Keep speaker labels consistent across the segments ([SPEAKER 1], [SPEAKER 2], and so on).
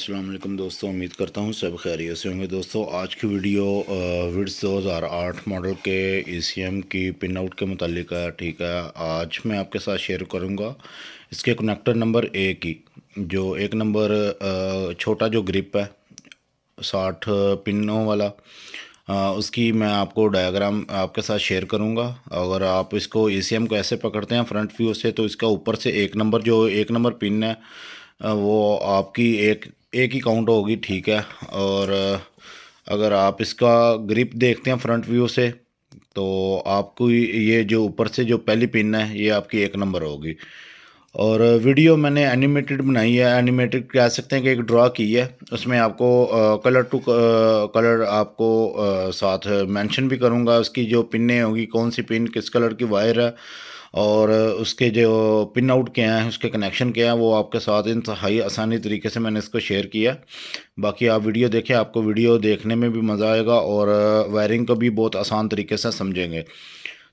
[SPEAKER 1] अस्सलाम वालेकुम दोस्तों, उम्मीद करता हूँ सब खैरियत से होंगे। दोस्तों आज की वीडियो विड्स 2008 मॉडल के ECM की पिन आउट के मुतालिक है। ठीक है, आज मैं आपके साथ शेयर करूँगा इसके कनेक्टर नंबर ए की। जो एक नंबर छोटा जो ग्रिप है 60 पिनों वाला, उसकी मैं आपको डायग्राम आपके साथ शेयर करूंगा। अगर आप इसको ECM को ऐसे पकड़ते हैं फ्रंट व्यू से, तो इसका ऊपर से एक नंबर पिन है, वो आपकी एक ही काउंट होगी। ठीक है, और अगर आप इसका ग्रिप देखते हैं फ्रंट व्यू से, तो आपको ये जो ऊपर से जो पहली पिन है ये आपकी एक नंबर होगी। और वीडियो मैंने एनिमेटेड बनाई है, एनिमेटेड कह सकते हैं कि एक ड्रा की है। उसमें आपको कलर टू कलर आपको साथ मेंशन भी करूँगा। उसकी जो पिनें होगी, कौन सी पिन किस कलर की वायर है, और उसके जो पिन आउट क्या हैं, उसके कनेक्शन क्या हैं, वो आपके साथ इंतहाई आसानी तरीके से मैंने इसको शेयर किया। बाकी आप वीडियो देखें, आपको वीडियो देखने में भी मज़ा आएगा और वायरिंग को भी बहुत आसान तरीके से समझेंगे।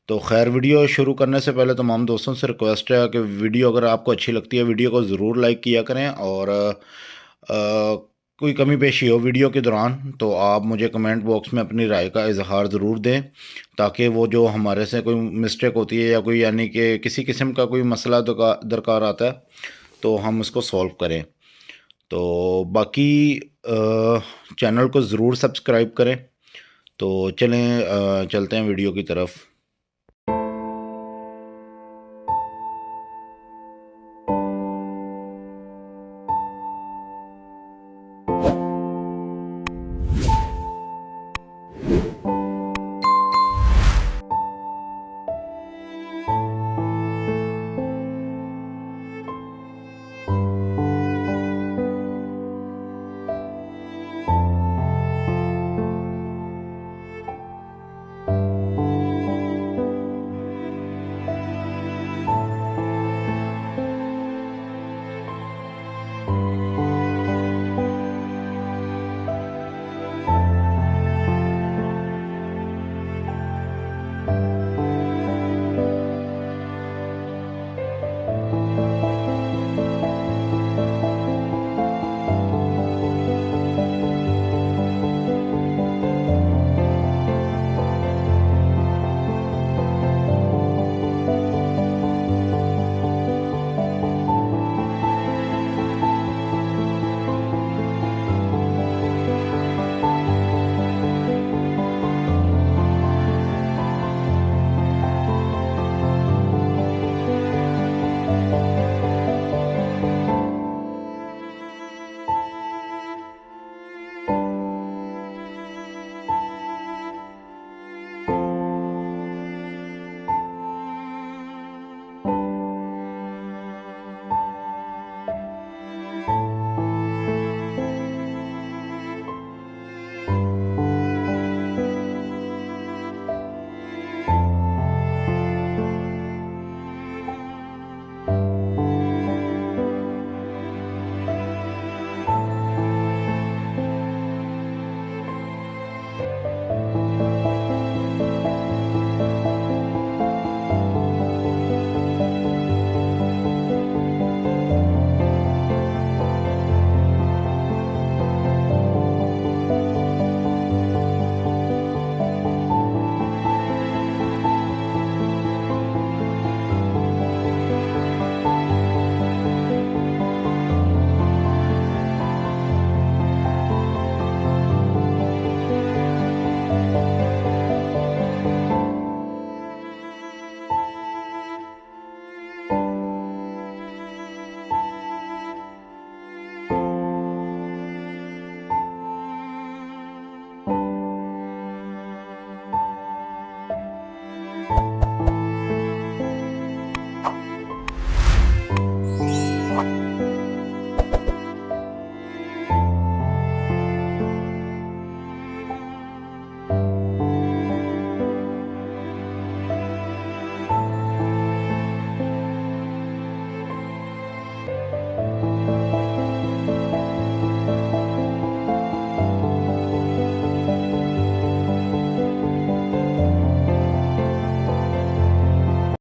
[SPEAKER 1] तो खैर, वीडियो शुरू करने से पहले तमाम दोस्तों से रिक्वेस्ट है कि वीडियो अगर आपको अच्छी लगती है, वीडियो को ज़रूर लाइक किया करें। और कोई कमी पेशी हो वीडियो के दौरान, तो आप मुझे कमेंट बॉक्स में अपनी राय का इजहार ज़रूर दें, ताकि वो जो हमारे से कोई मिस्टेक होती है या कोई यानी कि किसी किस्म का कोई मसला दरकार आता है, तो हम उसको सॉल्व करें। तो बाकी चैनल को ज़रूर सब्सक्राइब करें। तो चलें, चलते हैं वीडियो की तरफ।